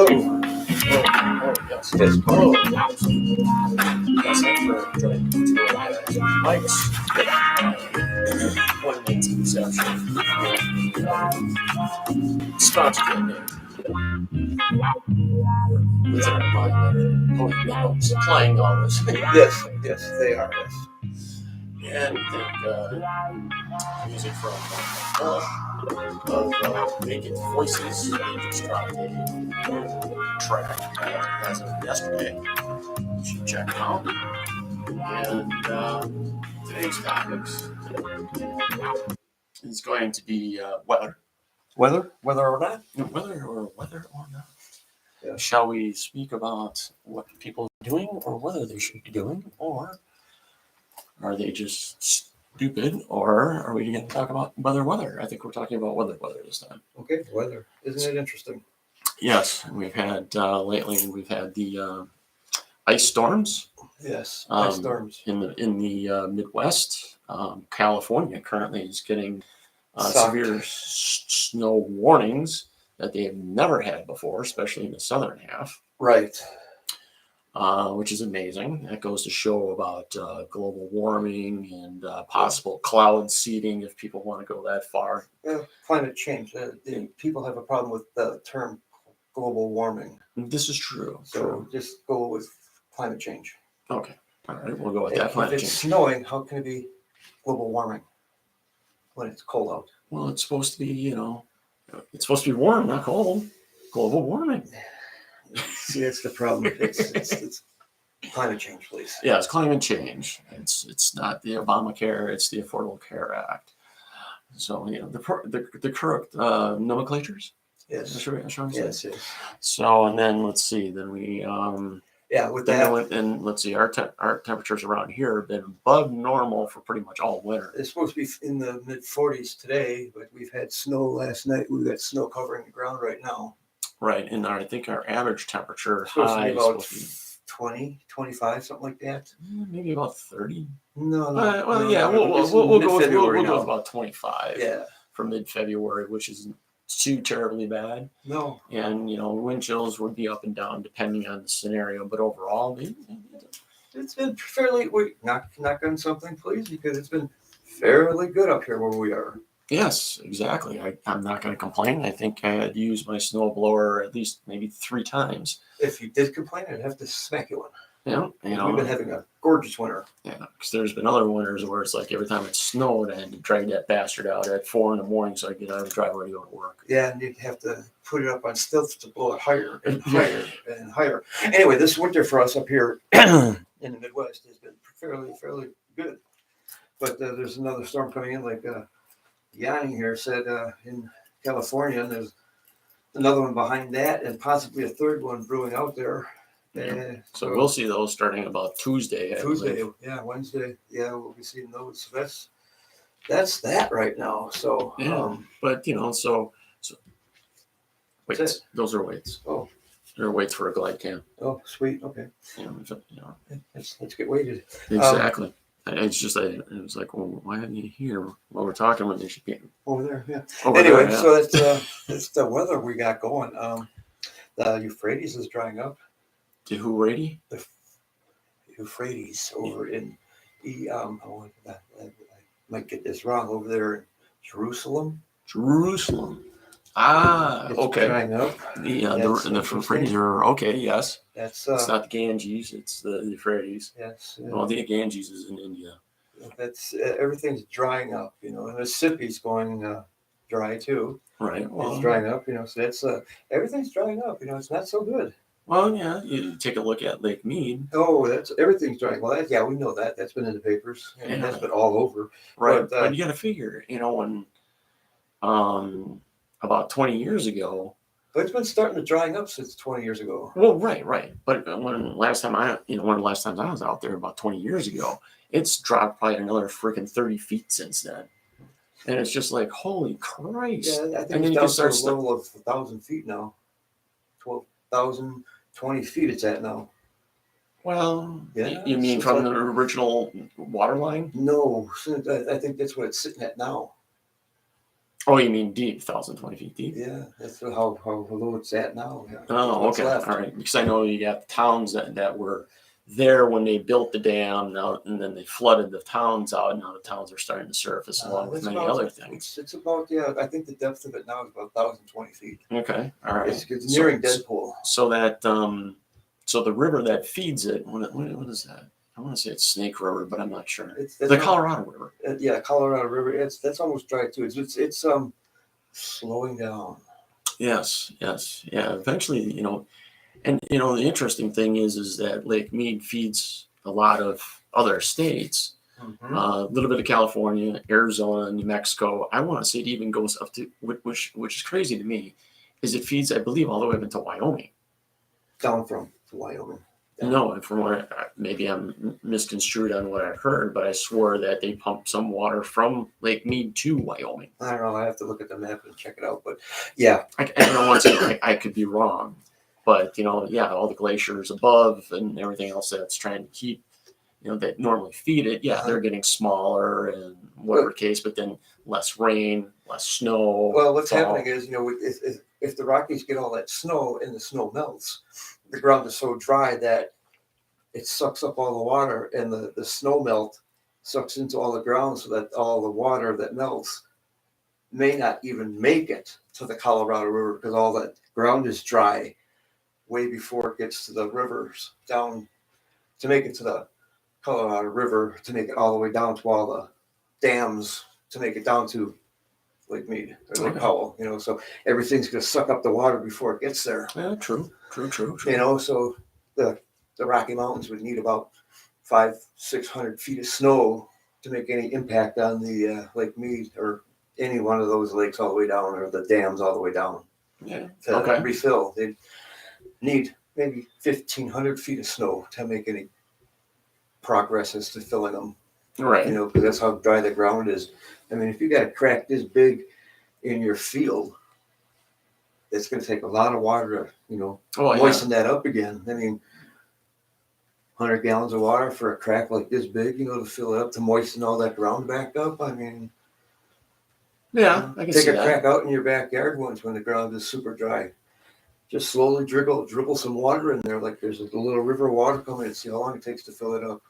Oh, yes. Yes. Oh, yes. Yes, thanks for joining me to Mike's 2019 section. Sponsored me. Within our mind, supplying all this. Yes, they are. Yes. And I think music from of Vacant Voices. They just dropped a track as of yesterday. You should check it out. And today's topics is going to be weather. Whether or not. Whether or not. Yeah. Shall we speak about what people are doing or whether they should be doing, or are they just stupid, or are we going to talk about weather? I think we're talking about weather this time. Okay, weather. Isn't it interesting? Yes, we've had lately. We've had the ice storms. Yes, ice storms in the Midwest. California currently is getting Sucked. severe snow warnings that they have never had before, especially in the southern half. Right. Which is amazing. That goes to show about global warming and possible cloud seeding if people want to go that far. Climate change. People have a problem with the term global warming. This is true. So just go with climate change. Okay. All right. We'll go with that. If Climate it's change. snowing, how can it be global warming when it's cold out? Well, it's supposed to be, it's supposed to be warm, not cold. Global warming. See, that's the problem. It's climate change, please. Yeah, it's climate change. It's not the Obamacare. It's the Affordable Care Act. So the correct nomenclatures. Yes. Yes. So and then let's see. Then we with that. And let's see. Our temperatures around here have been above normal for pretty much all winter. It's supposed to be in the mid-40s today, but we've had snow last night. We've got snow covering the ground right now. Right, and I think our average temperature high is supposed to be 20, 25, something like that. Maybe about 30. No. We'll go with about 25. Yeah. For mid-February, which isn't too terribly bad. No. And wind chills would be up and down depending on the scenario, but overall, it's been fairly. Knock on something, please, because it's been fairly good up here where we are. Yes, exactly. I'm not going to complain. I think I had used my snowblower at least maybe 3 times. If you did complain, I'd have to smack you one. Yeah, we've been having a gorgeous winter. Yeah, because there's been other winters where it's like every time it snowed, I had to drag that bastard out at 4 a.m. so I could get out of the driveway to go to work. Yeah, and you'd have to put it up on stilts to blow it higher and higher and higher. Anyway, this winter for us up here in the Midwest has been fairly good. But there's another storm coming in, like Yanni here said in California, and there's another one behind that, and possibly a third one brewing out there. Yeah. So we'll see those starting about Tuesday. Wednesday. Yeah, we'll be seeing those. So that's that right now. So but so weights. Those are weights. Oh, they're weights for a glide cam. Oh, sweet. Okay. Let's get weighted. Exactly. It's just it was like, well, why aren't you here while we're talking when they should be over there? Yeah. Anyway, so that's the weather we got going. The Euphrates is drying up. The Euphrates? The Euphrates over in I might get this wrong, over there in Jerusalem. It's okay. Drying up. The Euphrates are okay. Yes. It's not the Ganges. It's the Euphrates. Yes. Well, the Ganges is in India. That's everything's drying up. And Mississippi's going dry too. Right. Well, it's drying up. So that's everything's drying up. It's not so good. Well, yeah, you take a look at Lake Mead. Oh, everything's drying. Well, we know that. That's been in the papers. And that's been all over. Right. But you got to figure, when about 20 years ago. But it's been starting to drying up since 20 years ago. Well, right. But one of the last times I was out there about 20 years ago, it's dropped probably another freaking 30 feet since then. And it's just like, holy Christ. Yeah, I think it's down to a level of 1,000 feet now. 12,000. 20 feet it's at now. Well, you mean from the original water line? No, I think that's what it's sitting at now. Oh, you mean deep, 1,020 feet deep? Yeah, that's how low it's at now. Yeah. Oh, What's okay. left. All right. Because I know you got towns that were there when they built the dam now, and then they flooded the towns out. And now the towns are starting to surface along with It's many about- other things. It's about, yeah, I think the depth of it now is about 1,020 feet. Okay. All right. It's nearing Deadpool. So that so the river that feeds it, what is that? I want to say it's Snake River, but I'm not sure. The Colorado River. Yeah, Colorado River. That's almost dry too. It's slowing down. Yes, yes, yeah. Eventually, and the interesting thing is that Lake Mead feeds a lot of other states, a little bit of California, Arizona, New Mexico. I want to say it even goes up to which is crazy to me, is it feeds, I believe, all the way up into Wyoming. Down from Wyoming. No, and from what maybe I'm misconstrued on what I've heard, but I swore that they pump some water from Lake Mead to Wyoming. I don't know. I have to look at the map and check it out. But yeah, I could be wrong, but yeah, all the glaciers above and everything else that's trying to keep, that normally feed it. Yeah, they're getting smaller and whatever case, but then less rain, less snow. Well, what's happening is, if the Rockies get all that snow and the snow melts, the ground is so dry that it sucks up all the water, and the snow melt sucks into all the ground, so that all the water that melts may not even make it to the Colorado River, because all that ground is dry way before it gets to the rivers down to make it to the Colorado River, to make it all the way down to all the dams, to make it down to Lake Mead or Lake Powell, so everything's going to suck up the water before it gets there. Yeah, true. So the Rocky Mountains would need about 500-600 feet of snow to make any impact on the Lake Mead or any one of those lakes all the way down, or the dams all the way down. Yeah. To refill, they'd need maybe 1,500 feet of snow to make any progress as to filling them. Right. Because that's how dry the ground is. I mean, if you got a crack this big in your field, it's going to take a lot of water to, moisten that up again. I mean, 100 gallons of water for a crack like this big, to fill it up, to moisten all that ground back up. I mean, yeah, I can take see a that. crack out in your backyard once when the ground is super dry. Just slowly dribble some water in there, like there's a little river of water coming, and see how long it takes to fill it up.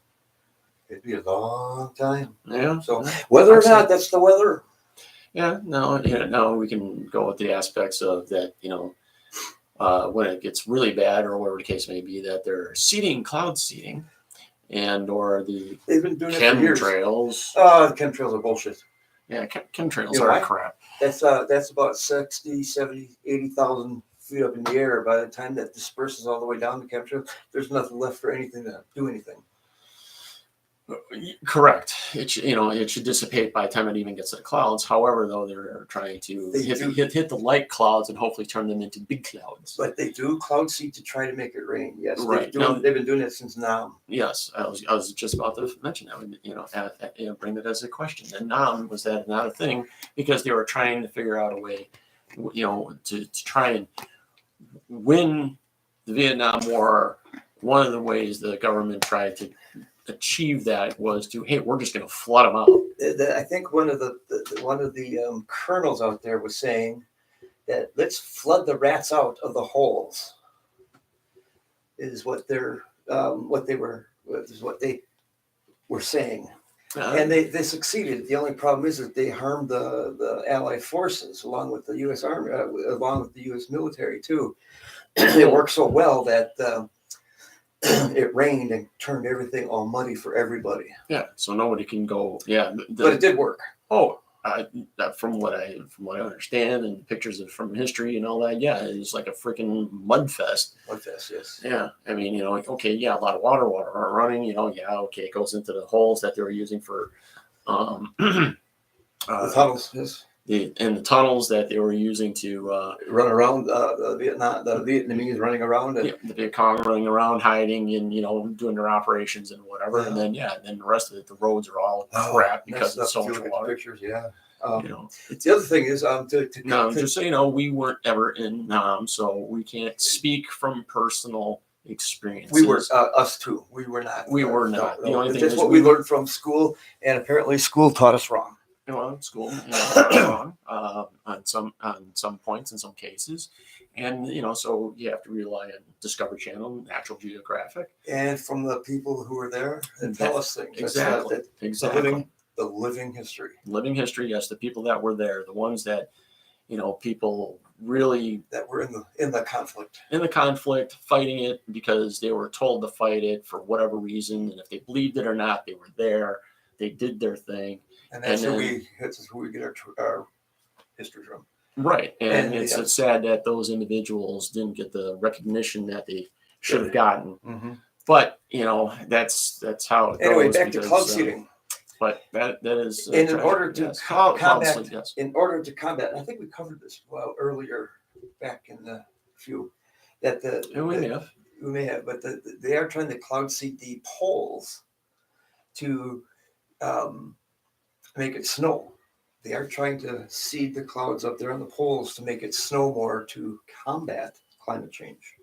It'd be a long time. Yeah. So whether or not, that's the weather. Yeah. No, we can go with the aspects of that, when it gets really bad, or whatever the case may be, that they're cloud seeding, and or They've been doing chemtrails. The chemtrails are bullshit. Yeah, chemtrails are crap. That's about 60, 70, 80,000 feet up in the air. By the time that disperses all the way down the chemtrail, there's nothing left for anything to do anything. Correct. It should dissipate by the time it even gets to the clouds. However, though, they're trying to hit the light clouds and hopefully turn them into big clouds. But they do cloud seed to try to make it rain. Yes, right. They've been doing it since Nam. Yes, I was just about to mention that. Bring that as a question. And Nam, was that not a thing, because they were trying to figure out a way, to try and win the Vietnam War. One of the ways the government tried to achieve that was to, hey, we're just going to flood them out. I think one of the colonels out there was saying that let's flood the rats out of the holes. Is what they were saying, and they succeeded. The only problem is that they harmed the Allied forces along with the U.S. Army, along with the U.S. military too. It worked so well that it rained and turned everything all muddy for everybody. Yeah, so nobody can go. Yeah, but it did work. Oh, from what I understand, and pictures from history and all that, yeah, it's like a freaking mud fest. Mud fest, yes. Yeah, I mean, a lot of water running. It goes into the holes that they were using for the tunnels. Yes. The tunnels that they were using to run around, the Vietnamese running around, and the Viet Cong running around, hiding and doing their operations and whatever, and then the rest of it, the roads are all crap because it's so much water. Pictures, yeah. The other thing is, just so we weren't ever in Nam, so we can't speak from personal experiences. We were us too. We were not. We were not. The only thing is what we learned from school, and apparently school taught us wrong. well, school, wrong on some points in some cases, and so you have to rely on Discovery Channel, Natural Geographic, And from the people who were there and tell us things. Exactly. The living history. Living history, yes. The people that were there, the ones that people really that were in the conflict. In the conflict, fighting it because they were told to fight it for whatever reason, and if they believed it or not, they were there. They did their thing, and that's who we get our history from. Right, and it's sad that those individuals didn't get the recognition that they should have gotten. Mm-hmm. But that's how it goes. Anyway, back to cloud seeding. But that is in order to combat. Yes. In order to combat, I think we covered this earlier back in the few that we may have, but they are trying to cloud seed the poles to make it snow. They are trying to seed the clouds up there on the poles to make it snow more to combat climate change.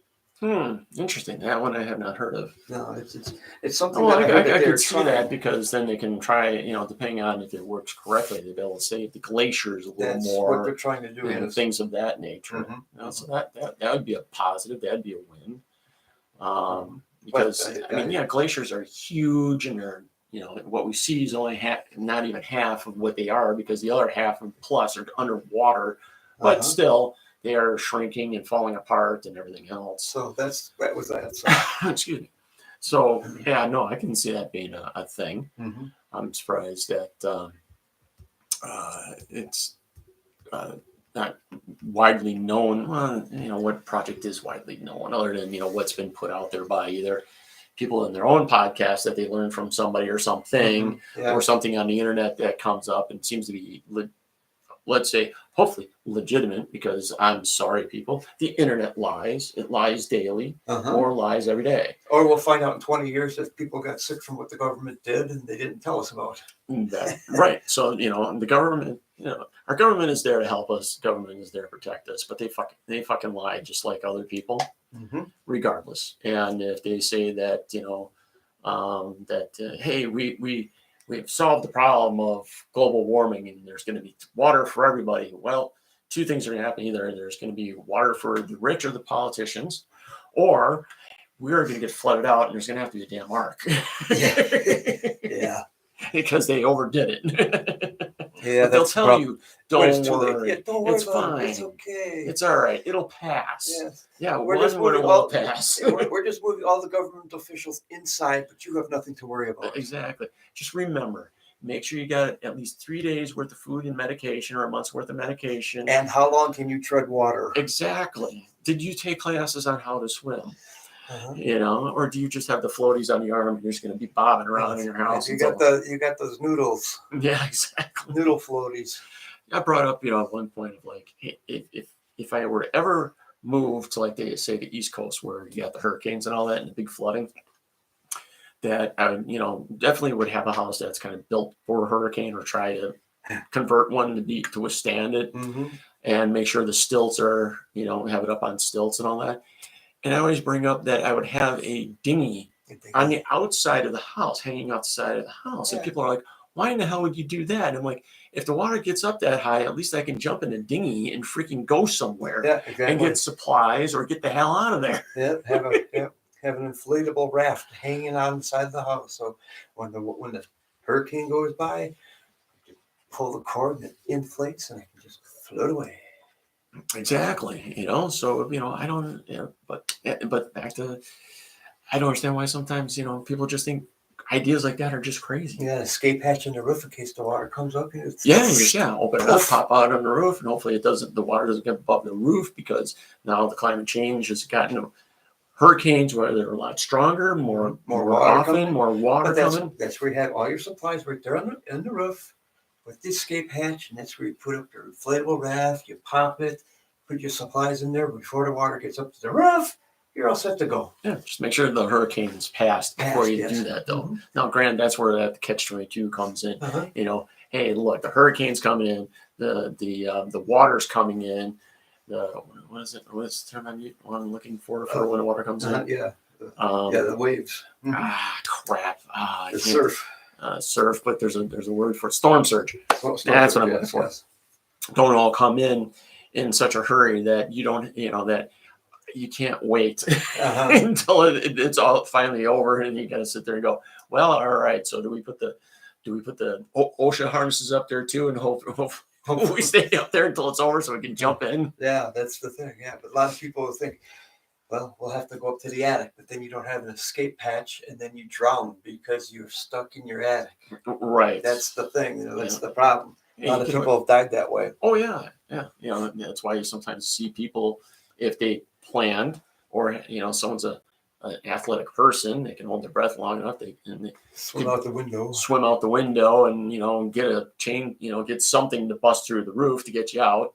Interesting. That one I have not heard of. No, it's something. Well, I could see that because then they can try, depending on if it works correctly, they'll be able to save the glaciers a little more. What they're trying to do, and things of that nature. Mm-hmm. So that would be a positive. That'd be a win. Because glaciers are huge, and they're what we see is only not even half of what they are, because the other half and plus are underwater, but still. They are shrinking and falling apart and everything else. So that was that. So. Excuse me. So I can see that being a thing. Mm-hmm. I'm surprised that it's not widely known. Well, what project is widely known other than what's been put out there by either people in their own podcast that they learned from somebody or something, or something on the internet that comes up and seems to be. Let's say, hopefully legitimate, because I'm sorry, people, the internet lies. It lies daily, or lies every day. Or we'll find out in 20 years that people got sick from what the government did and they didn't tell us about. Right. So, the government, our government is there to help us. Government is there to protect us, but they fucking lie just like other people, regardless. And if they say that, hey, we've solved the problem of global warming and there's going to be water for everybody. Well, two things are going to happen. Either there's going to be water for the rich or the politicians, or we're going to get flooded out and there's going to have to be a damn ark. Yeah. Because they overdid it. Yeah, they'll tell you, don't worry. Yeah, don't worry. It's fine. It's okay. It's all right. It'll pass. Yes. Yeah, we're just moving all the government officials inside, but you have nothing to worry about. Exactly. Just remember, make sure you got at least 3 days worth of food and medication, or a month's worth of medication. And how long can you tread water? Exactly. Did you take classes on how to swim? Or do you just have the floaties on your arm and you're just going to be bobbing around in your house? You got those noodles. Yeah, exactly. Noodle floaties. I brought up, at one point of like, if I were to ever move to, like, they say, the East Coast where you got the hurricanes and all that and the big flooding, that I would, definitely would have a house that's kind of built for a hurricane, or try to convert one to withstand it, and make sure the stilts are, have it up on stilts and all that. And I always bring up that I would have a dinghy on the outside of the house, hanging outside of the house. And people are like, why in the hell would you do that? And I'm like, if the water gets up that high, at least I can jump in a dinghy and freaking go somewhere and get supplies or get the hell out of there. Have an inflatable raft hanging on the side of the house. So when the hurricane goes by, you pull the cord and it inflates and I can just float away. Exactly. So, I don't, but back to, I don't understand why sometimes, people just think ideas like that are just crazy. Yeah, escape hatch in the roof in case the water comes up. Open it up, pop out on the roof, and hopefully the water doesn't get above the roof, because now the climate change has gotten hurricanes where they're a lot stronger, more often, more water coming. That's where you have all your supplies right there on the roof with the escape hatch, and that's where you put up your inflatable raft, you pop it, put your supplies in there before the water gets up to the roof. You're all set to go. Yeah, just make sure the hurricane's passed before you do that, though. Now, granted, that's where that catch-22 comes in. Hey, look, the hurricane's coming in, the water's coming in. What's the term I'm looking for when the water comes in? The waves. Crap. The surf. surf, but there's a word for it, storm surge. Well, That's what I'm looking yes, for. yes. Don't all come in such a hurry that you don't, that you can't wait Uh-huh. until it's all finally over, and you got to sit there and go, well, all right. So do we put the OSHA harnesses up there too, and hope we stay up there until it's over so we can jump in? Yeah, that's the thing. Yeah, but a lot of people think, well, we'll have to go up to the attic, but then you don't have an escape hatch, and then you drown because you're stuck in your attic. Right. That's the thing. That's Yeah. the problem. A lot of people have died that way. Oh yeah, yeah. That's why you sometimes see people, if they planned, or someone's an athletic person, they can hold their breath long enough. They Swim out the window. Swim out the window, and get a chain, get something to bust through the roof to get you out.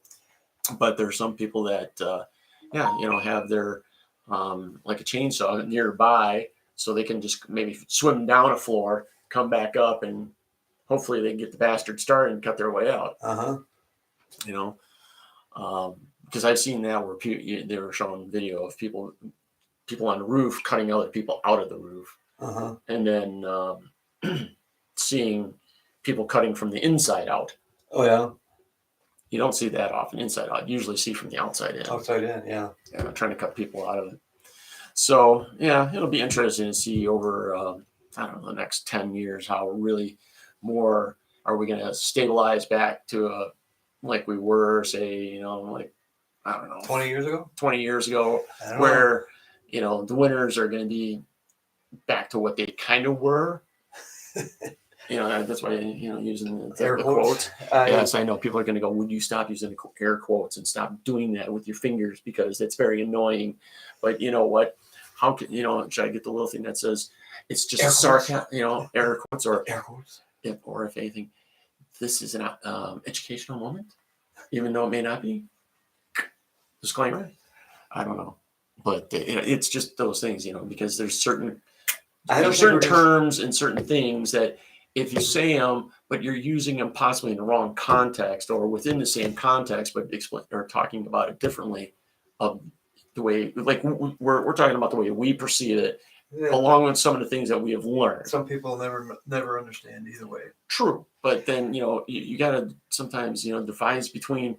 But there's some people that, have their like a chainsaw nearby, so they can just maybe swim down a floor, come back up, and hopefully they can get the bastard started and cut their way out. Because I've seen that where they were showing video of people on the roof cutting other people out of the roof, and then seeing people cutting from the inside out. Oh yeah. You don't see that often inside out. You usually see from the outside in. Outside in, yeah. Trying to cut people out of it. So yeah, it'll be interesting to see over I don't know, the next 10 years how really more are we going to stabilize back to like we were, say, like, I don't know, 20 years ago. 20 years ago, where the winters are going to be back to what they kind of were. That's why using the Air quotes. Yes, I know people are going to go, would you stop using air quotes and stop doing that with your fingers, because it's very annoying. But you know what? How can should I get the little thing that says it's just a sarcasm, air quotes or air quotes, or if anything, this is an educational moment, even though it may not be. Disclaimer. I don't know, but it's just those things, because there's certain terms and certain things that if you say them, but you're using them possibly in the wrong context or within the same context, but explain or talking about it differently, the way, like we're talking about the way we perceive it, along with some of the things that we have learned. Some people never understand either way. True, but then you got to sometimes define between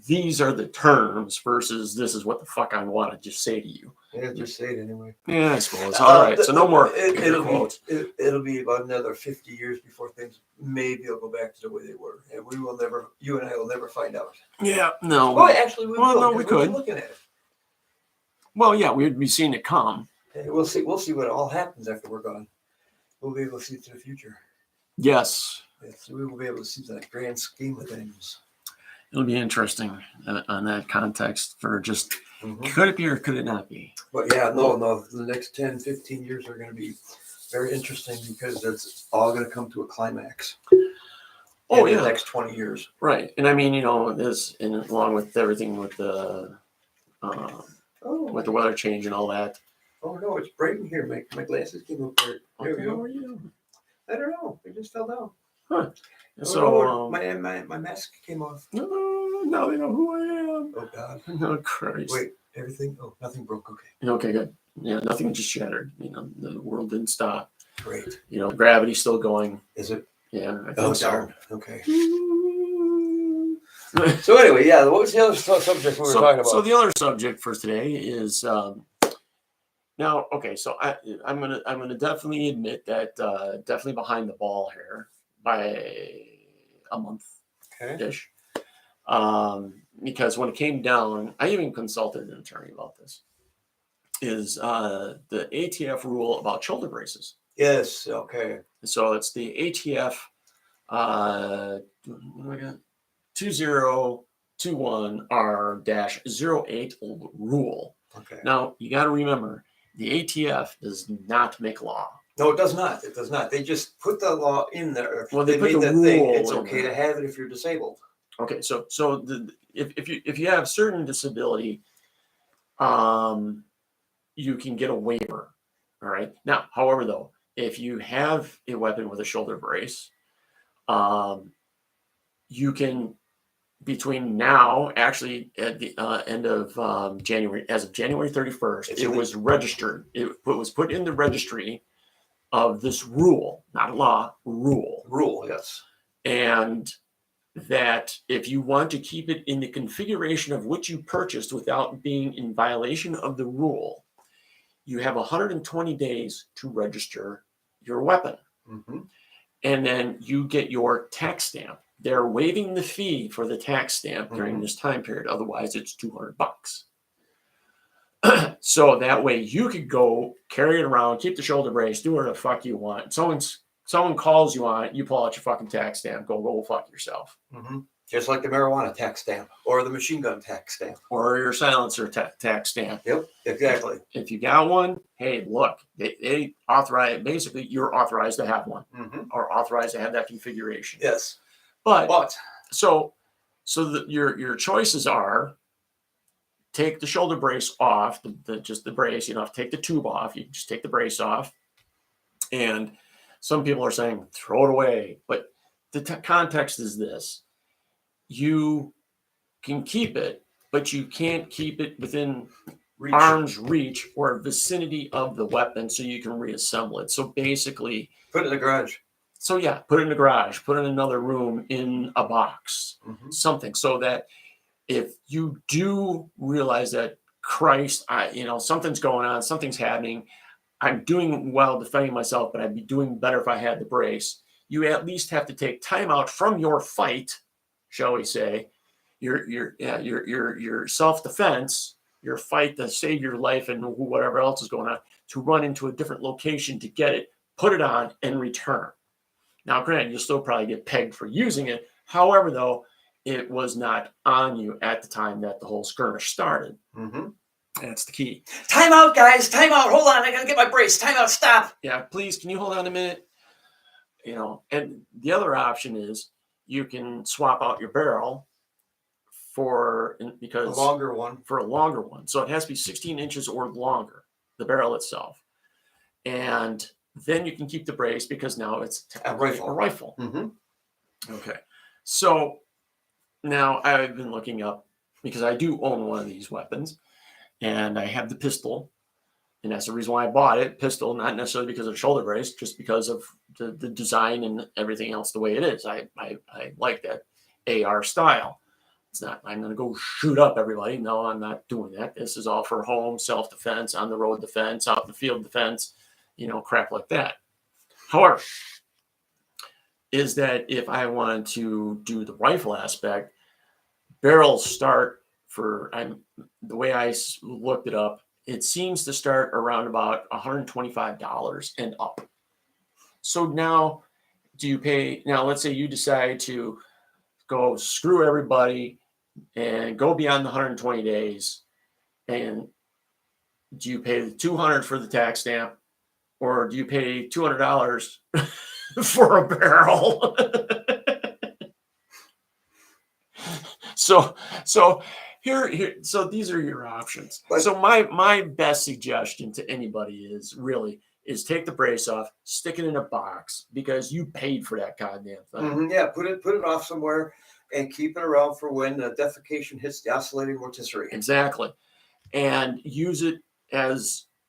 these are the terms versus this is what the fuck I want to just say to you. Yeah, just say it anyway. Yeah, I suppose. All right, so no more it'll be about another 50 years before things maybe will go back to the way they were, and you and I will never find out. Yeah, no. Well, actually, we could. Looking at it. Well, yeah, we'd be seeing it come. And we'll see what all happens after we're gone. We'll be able to see to the future. Yes. We will be able to see the grand scheme of things. It'll be interesting on that context for just, could it be or could it not be? But yeah, no, the next 10, 15 years are going to be very interesting because it's all going to come to a climax. Oh, in the next 20 years. Right. And I mean, this, and along with everything with the weather change and all that. Oh, no, it's bright in here. My glasses came up there. There we go. How are you? I don't know. They just fell down. Huh. So my mask came off. No, now they know who I am. Oh God. Oh Christ. Wait, everything? Oh, nothing broke. Okay. Okay, good. Yeah, nothing just shattered. The world didn't stop. Great. Gravity's still going. Is it? Yeah, I think so. Darn. Okay. So anyway, yeah, what was the other subject we were talking about? So the other subject for today is now. Okay, so I'm gonna definitely admit that definitely behind the ball here by a month ish. Because when it came down, I even consulted an attorney about this. Is the ATF rule about shoulder braces? Yes. Okay. So it's the ATF 2021r-08 rule. Okay. Now you got to remember, the ATF does not make law. No, it does not. It does not. They just put the law in there. Well, they made put the that rule thing. It's in okay there. to have it if you're disabled. Okay, so if you have certain disability, you can get a waiver. All right. Now, however, though, if you have a weapon with a shoulder brace, you can, between now, actually at the end of January, as of January 31st, it was registered. It was put in the registry of this rule, not a law, rule. Rule, yes. And that if you want to keep it in the configuration of which you purchased without being in violation of the rule, you have 120 days to register your weapon. Mm-hmm. And then you get your tax stamp. They're waiving the fee for the tax stamp during this time period. Otherwise, it's $200. So that way you could go carry it around, keep the shoulder brace, do whatever the fuck you want. Someone calls you on it, you pull out your fucking tax stamp, go fuck yourself. Mm-hmm. Just like the marijuana tax stamp or the machine gun tax stamp. Or your silencer tax stamp. Yep, exactly. If you got one, hey, look, they authorize, basically you're authorized to have one or authorized to have that configuration. Yes. But so your choices are take the shoulder brace off, just the brace. You don't have to take the tube off. You just take the brace off. And some people are saying throw it away. But the context is this. You can keep it, but you can't keep it within arm's reach or vicinity of the weapon so you can reassemble it. So basically... put it in the garage. So yeah, put it in the garage, put it in another room, in a box, something, so that if you do realize that, Christ, something's going on, something's happening, I'm doing well defending myself, but I'd be doing better if I had the brace. You at least have to take time out from your fight, shall we say, your self-defense, your fight to save your life and whatever else is going on, to run into a different location to get it, put it on, and return. Now, granted, you'll still probably get pegged for using it. However, though, it was not on you at the time that the whole skirmish started. That's the key. Time out, guys. Time out. Hold on. I got to get my brace. Time out. Stop. Yeah, please, can you hold on a minute? And the other option is you can swap out your barrel for a longer one. So it has to be 16 inches or longer, the barrel itself. And then you can keep the brace because now it's a rifle. Okay. So now I've been looking up, because I do own one of these weapons, and I have the pistol, and that's the reason why I bought it. Pistol, not necessarily because of the shoulder brace, just because of the design and everything else the way it is. I like that AR style. It's not, I'm going to go shoot up everybody. No, I'm not doing that. This is all for home self-defense, on the road defense, out in the field defense, crap like that. However, is that if I wanted to do the rifle aspect, barrels start the way I looked it up, it seems to start around about $125 and up. So now let's say you decide to go screw everybody and go beyond the 120 days. And do you pay the $200 for the tax stamp, or do you pay $200 for a barrel? So these are your options. So my best suggestion to anybody is take the brace off, stick it in a box, because you paid for that goddamn thing. Yeah, put it off somewhere and keep it around for when the defecation hits the oscillating rotisserie. Exactly. And use it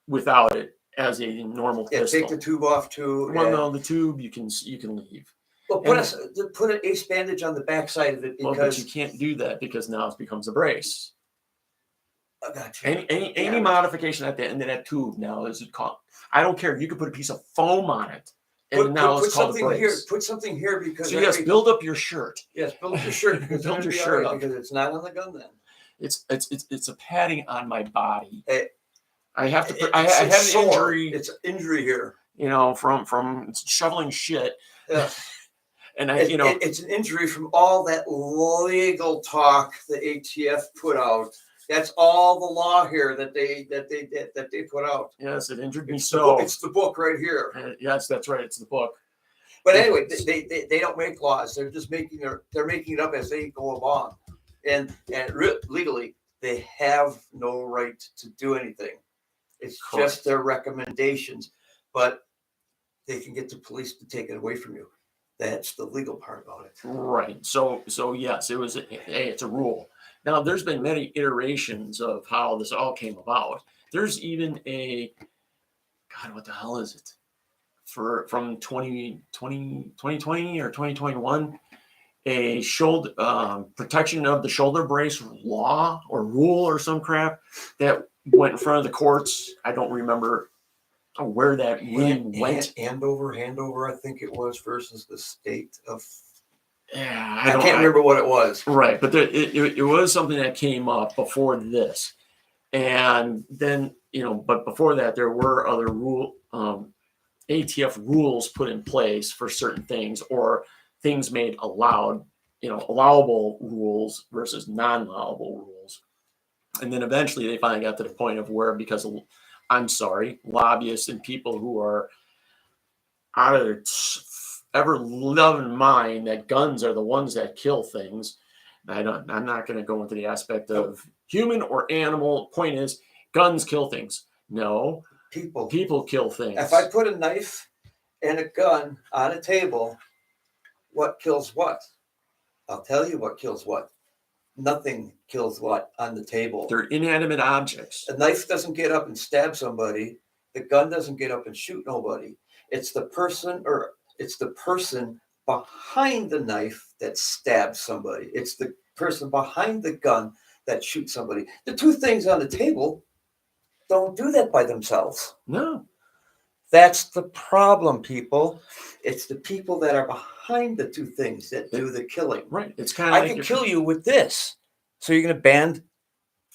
without it as a normal pistol. Take the tube off too. Well, no, the tube you can leave. Well, put an ace bandage on the backside of it, because but you can't do that because now it becomes a brace. I got you. Any modification at the end of that tube now is called. I don't care. You could put a piece of foam on it, and now it's called a brace. Put something here, because build up your shirt. Yes, build up your shirt. Build your shirt up, because it's not on the gun then. It's a padding on my body. I have to. I have an injury. It's an injury here. From shoveling shit. Yeah. And it's an injury from all that legal talk the ATF put out. That's all the law here that they put out. Yes, it injured me. It's the book right here. Yes, that's right. It's the book. But anyway, they don't make laws. They're just making it up as they go along, and legally they have no right to do anything. It's just their recommendations, but they can get the police to take it away from you. That's the legal part about it. Right. So yes, it's a rule. Now, there's been many iterations of how this all came about. There's even God, what the hell is it? from 2020 or 2021, a shoulder protection of the shoulder brace law or rule or some crap that went in front of the courts. I don't remember where that really went. Andover, I think it was, versus the state of. Yeah, I can't remember what it was. Right, but it was something that came up before this, and then but before that there were other ATF rules put in place for certain things, or things made allowed, allowable rules versus non-allowable rules. And then eventually they finally got to the point of where, because of, I'm sorry, lobbyists and people who are out of their ever loving mind that guns are the ones that kill things. I'm not going to go into the aspect of human or animal. Point is, guns kill things. No, people kill things. If I put a knife and a gun on a table, what kills what? I'll tell you what kills what. Nothing kills what on the table. They're inanimate objects. A knife doesn't get up and stab somebody. The gun doesn't get up and shoot nobody. It's the person behind the knife that stabs somebody. It's the person behind the gun that shoots somebody. The two things on the table don't do that by themselves. No. That's the problem, people. It's the people that are behind the two things that do the killing. Right. It's kind of I can kill you with this. So you're going to ban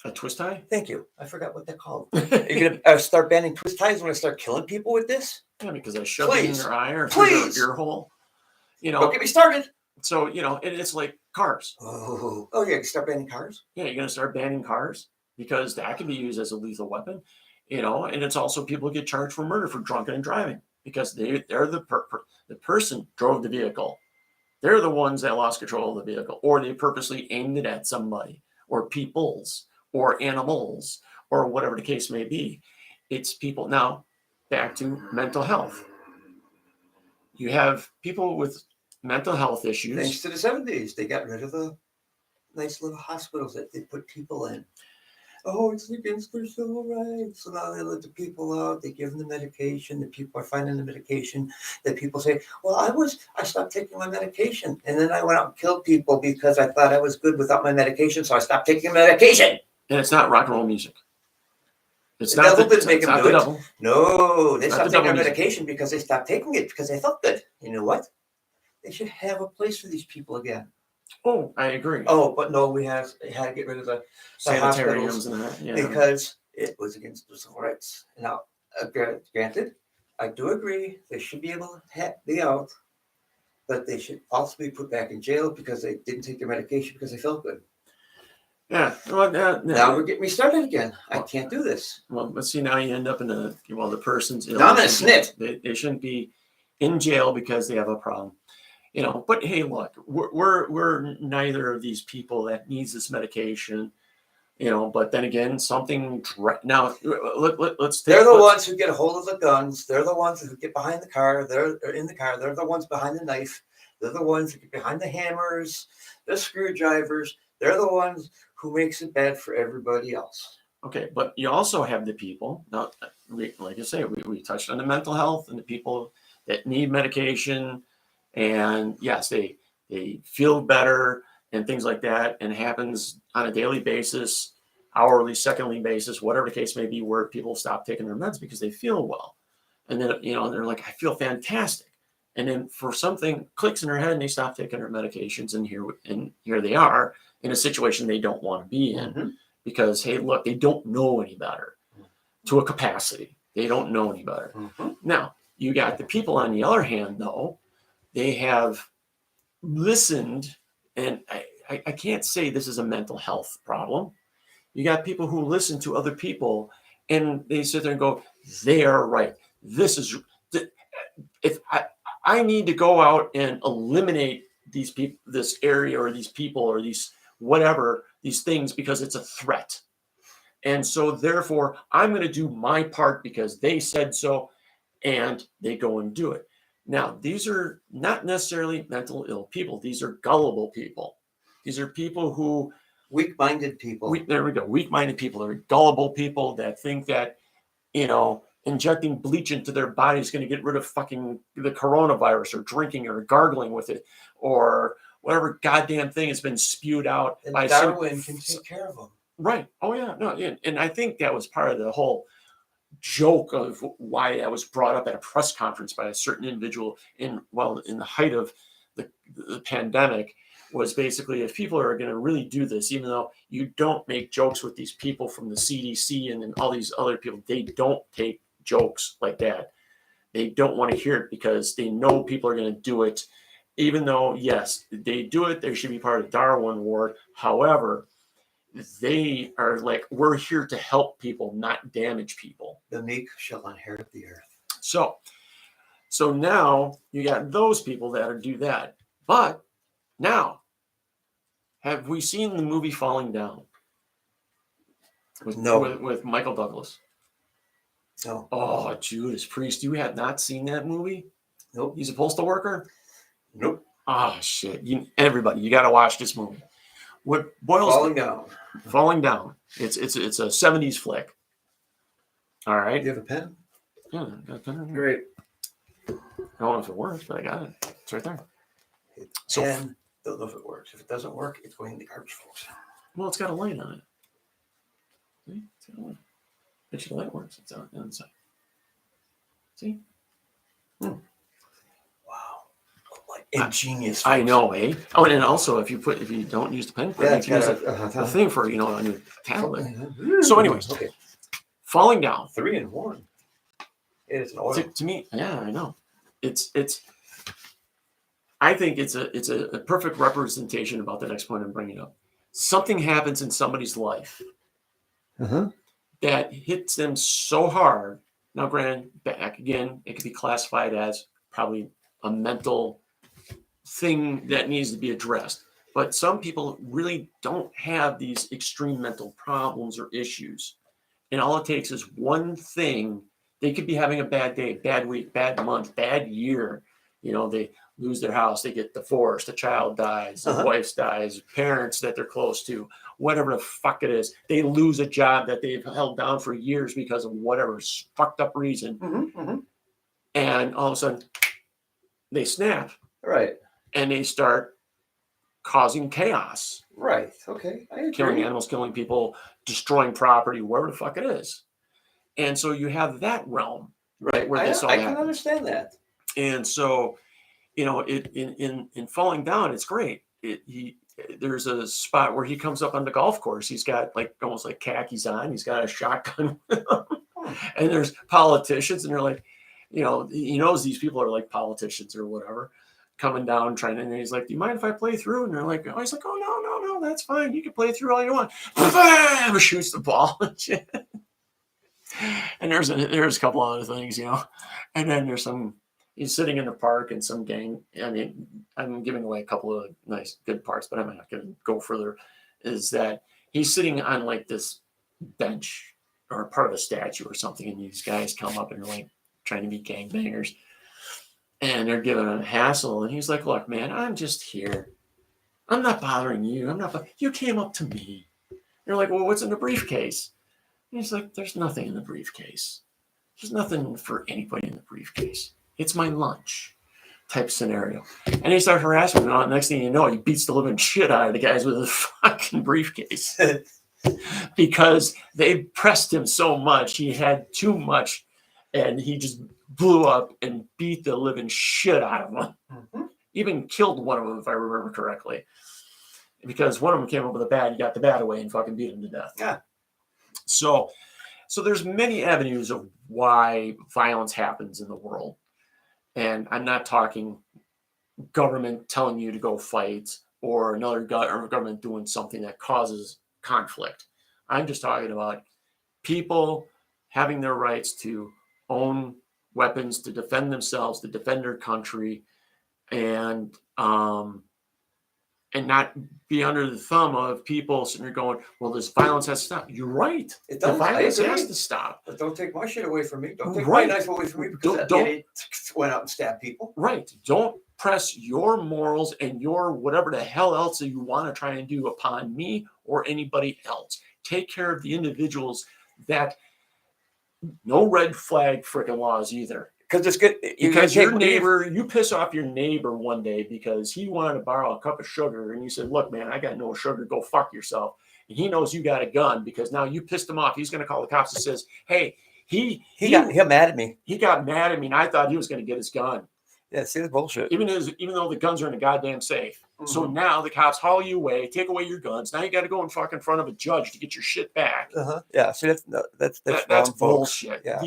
a twist tie? Thank you. I forgot what they're called. You're going to start banning twist ties when I start killing people with this? Yeah, because I shoved it in their eye or through their ear hole. Don't get me started. So, it's like cars. Oh, yeah, you start banning cars? Yeah, you're going to start banning cars because that can be used as a lethal weapon, and it's also people get charged for murder for drunken and driving because they're the person drove the vehicle. They're the ones that lost control of the vehicle, or they purposely aimed it at somebody or peoples or animals or whatever the case may be. It's people. Now, back to mental health. You have people with mental health issues. Thanks to the 70s, they got rid of the nice little hospitals that they put people in. Oh, it's against their civil rights. So now they let the people out. They give them the medication. The people are finding the medication. The people say, well, I stopped taking my medication. And then I went out and killed people because I thought I was good without my medication. So I stopped taking medication. And it's not rock and roll music. It's the devil didn't make them do it. No, they stopped taking their medication because they stopped taking it because they felt good. You know what? They should have a place for these people again. Oh, I agree. Oh, but no, we had to get rid of the sanitariums and that, because it was against the civil rights. Now, granted, I do agree they should be able to be out, but they should also be put back in jail because they didn't take their medication because they felt good. Yeah. Well, now we're getting me started again. I can't do this. Well, let's see. Now you end up in the person's. Now I'm in a snit. They shouldn't be in jail because they have a problem. But hey, look, we're neither of these people that needs this medication, but then again, now let's take. They're the ones who get a hold of the guns. They're the ones who get behind the car. They're in the car. They're the ones behind the knife. They're the ones who get behind the hammers, the screwdrivers. They're the ones who makes it bad for everybody else. Okay, but you also have the people, now, like I say, we touched on the mental health and the people that need medication. And yes, they feel better and things like that. And it happens on a daily basis, hourly, secondly basis, whatever the case may be, where people stop taking their meds because they feel well. And then, they're like, I feel fantastic. And then for something clicks in their head and they stop taking their medications. And here they are in a situation they don't want to be in because, hey, look, they don't know any better to a capacity. They don't know any better. Now, you got the people on the other hand, though. They have listened, and I can't say this is a mental health problem. You got people who listen to other people, and they sit there and go, they are right. This is, if I need to go out and eliminate these people, this area or these people or these whatever, these things, because it's a threat. And so therefore, I'm going to do my part because they said so, and they go and do it. Now, these are not necessarily mental ill people. These are gullible people. These are people who... Weak-minded people. There we go. Weak-minded people. They're gullible people that think that, injecting bleach into their body is going to get rid of fucking the coronavirus, or drinking or gargling with it, or whatever goddamn thing has been spewed out And by Darwin can take care of them. Right. Oh yeah. No. Yeah. And I think that was part of the whole joke of why that was brought up at a press conference by a certain individual in the height of the pandemic, was basically, if people are going to really do this, even though you don't make jokes with these people from the CDC and then all these other people, they don't take jokes like that. They don't want to hear it because they know people are going to do it. Even though, yes, they do it, they should be part of Darwin Ward. However, they are like, we're here to help people, not damage people. The meek shall inherit the earth. So now you got those people that do that. But now, have we seen the movie Falling Down? No. With Michael Douglas. No. Oh, Judas Priest. You have not seen that movie? Nope. He's a postal worker? Nope. Oh, shit. Everybody, you got to watch this movie. What boils Falling Down. It's a 70s flick. All right. Do you have a pen? Yeah, I got a pen in here. Great. I don't know if it works, but I got it. It's right there. So, Pen. Don't know if it works. If it doesn't work, it's going in the garbage, folks. well, it's got a light on it. See? It's got a light. Bet you the light works. It's on the inside. See? Wow. Like ingenious. I know, eh? Oh, and then also, if you don't use the pen, Yeah, you can use the thing for, on your tablet. So anyways, okay. Falling Down. 3 in 1. It is an oil. To me, yeah, I know. I think it's a perfect representation about the next point I'm bringing up. Something happens in somebody's life that hits them so hard. Now, granted, back again, it could be classified as probably a mental thing that needs to be addressed. But some people really don't have these extreme mental problems or issues. And all it takes is one thing. They could be having a bad day, bad week, bad month, bad year. They lose their house, they get divorced, a child dies, the wife dies, parents that they're close to, whatever the fuck it is. They lose a job that they've held down for years because of whatever fucked up reason. And all of a sudden, they snap. Right. And they start causing chaos. Right. Okay. I agree. Killing animals, killing people, destroying property, wherever the fuck it is. And so you have that realm, right, where this all happens. I can understand that. And so, in Falling Down, it's great. There's a spot where he comes up on the golf course. He's got almost like khakis on. He's got a shotgun with him. And there's politicians, and they're like, he knows these people are like politicians or whatever, coming down and he's like, do you mind if I play through? And they're like, he's like, oh, no, that's fine. You can play through all you want. Bam! Shoots the ball and shit. And there's a couple other things, and then he's sitting in the park and some gang. I mean, I'm giving away a couple of nice, good parts, but I'm not going to go further. Is that he's sitting on like this bench or part of a statue or something, and these guys come up and they're like trying to be gangbangers, and they're giving him a hassle, and he's like, "Look, man, I'm just here. I'm not bothering you. You came up to me." They're like, "Well, what's in the briefcase?" And he's like, "There's nothing in the briefcase. There's nothing for anybody in the briefcase. It's my lunch," type scenario. And he started harassing him. And next thing you know, he beats the living shit out of the guys with his fucking briefcase because they pressed him so much. He had too much, and he just blew up and beat the living shit out of them. Even killed one of them, if I remember correctly, because one of them came up with a bat. He got the bat away and fucking beat him to death. Yeah. So there's many avenues of why violence happens in the world. And I'm not talking government telling you to go fight or another government doing something that causes conflict. I'm just talking about people having their rights to own weapons, to defend themselves, to defend their country, and not be under the thumb of people sitting there going, well, this violence has to stop. You're right. It does. The violence has to stop. But don't take my shit away from me. Don't take my knife away from me because that idiot went out and stabbed people. Right. Don't press your morals and your whatever the hell else that you want to try and do upon me or anybody else. Take care of the individuals that No red flag freaking laws either. Because it's good. Because your neighbor, you piss off your neighbor one day because he wanted to borrow a cup of sugar, and you said, "Look, man, I got no sugar. Go fuck yourself." And he knows you got a gun because now you pissed him off. He's going to call the cops and says, "Hey, he got mad at me. He got mad at me, and I thought he was going to get his gun." Yeah, see, that's bullshit. Even though the guns are in a goddamn safe. So now the cops haul you away, take away your guns. Now you got to go and fuck in front of a judge to get your shit back. Yeah, see, that's bullshit. Yeah.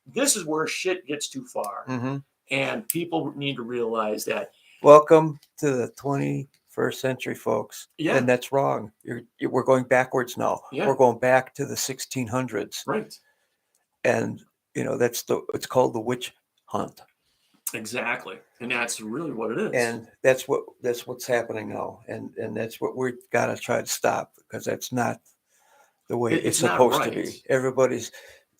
This is where shit gets too far, and people need to realize that. Welcome to the 21st century, folks. Yeah, and that's wrong. We're going backwards now. Yeah. We're going back to the 1600s. Right. And it's called the witch hunt. Exactly, and that's really what it is. And that's what's happening now, and that's what we've got to try to stop, because that's not the way it's supposed to be. Everybody's,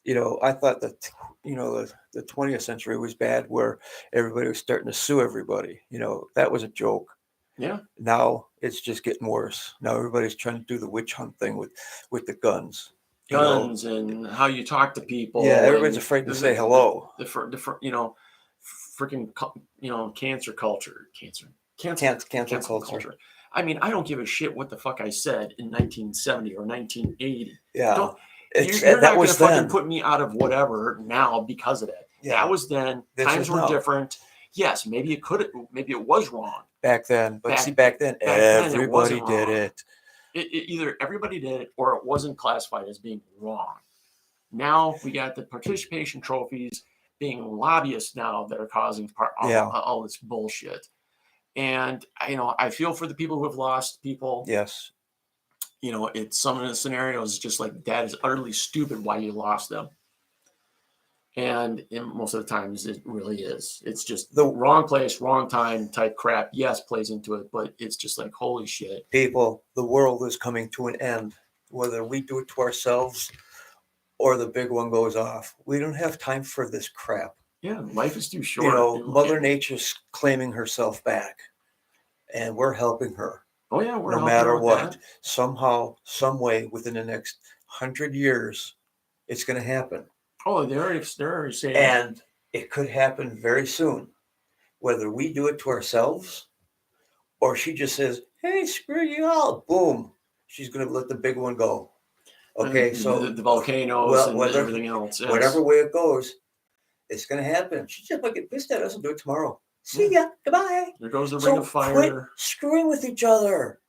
I thought that, the 20th century was bad, where everybody was starting to sue everybody. That was a joke. Yeah. Now it's just getting worse. Now everybody's trying to do the witch hunt thing with the guns. And how you talk to people. Yeah, everybody's afraid to say hello. The freaking cancel culture. I mean, I don't give a shit what the fuck I said in 1970 or 1980. Yeah. You're not going to fucking put me out of whatever now because of that. Yeah. That was then. Times were different. Yes, maybe it was wrong back then. But back then everybody did it. Either everybody did it or it wasn't classified as being wrong. Now we got the participation trophies being lobbyists now that are causing all this bullshit. And I feel for the people who have lost people. Yes. It's some of the scenarios just like that is utterly stupid why you lost them. And most of the times it really is. It's just the wrong place, wrong time type crap. Yes, plays into it, but it's just like, holy shit. People, the world is coming to an end. Whether we do it to ourselves or the big one goes off. We don't have time for this crap. Yeah, life is too short. Mother Nature's claiming herself back, and we're helping her. Oh yeah, no matter what. Somehow, some way, within the next 100 years, it's going to happen. Oh, they're already saying. And it could happen very soon. Whether we do it to ourselves, or she just says, "Hey, screw you all," boom, she's going to let the big one go. Okay, so the volcanoes and everything else. Yes. Whatever way it goes, it's going to happen. She just might get pissed at us and do it tomorrow. See ya. Goodbye. There goes the ring of fire. Quit screwing with each other.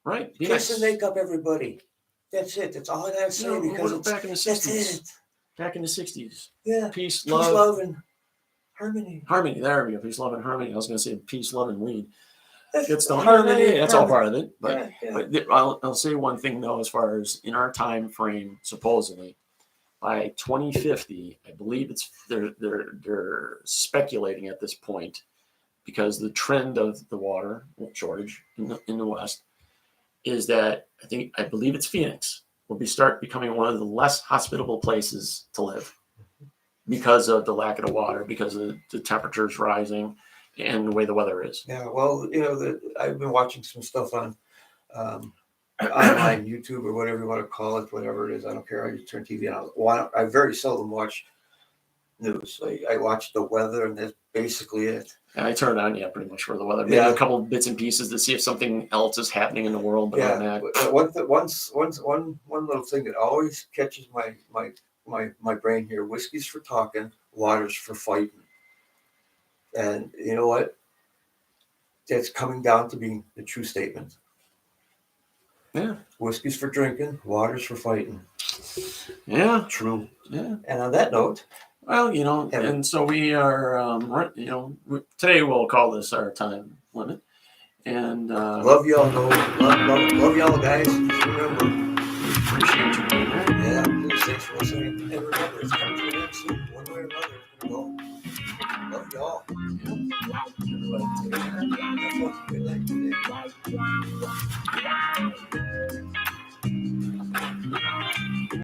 Right. Kiss and make up, everybody. That's it. That's all I got to say. Because it's back in the 60s. That's it. Back in the 60s. Yeah. Peace, love, and harmony. Harmony. There we go. Peace, love, and harmony. I was going to say peace, love, and weed. It's the harmony. That's all part of it. But, yeah. But I'll say one thing though, as far as in our time frame, supposedly by 2050, I believe they're speculating at this point, because the trend of the water shortage in the West is that I believe it's Phoenix will start becoming one of the less hospitable places to live because of the lack of the water, because of the temperatures rising and the way the weather is. Yeah, well, I've been watching some stuff on online, YouTube, or whatever you want to call it, whatever it is. I don't care. I just turn TV on. I very seldom watch news. I watch the weather, and that's basically it. And I turn it on, pretty much for the weather. Maybe a couple of bits and pieces to see if something else is happening in the world. But one little thing that always catches my brain here: whiskey's for talking, water's for fighting. And you know what? That's coming down to being the true statement. Yeah. Whiskey's for drinking, water's for fighting. Yeah. True. Yeah. And on that note, well, and so we are, today we'll call this our time limit. And love y'all, love y'all, guys. Just remember, appreciate you being here. Yeah, please, thanks for listening. And remember, it's coming to an end soon, one way or another. Love y'all. Yeah.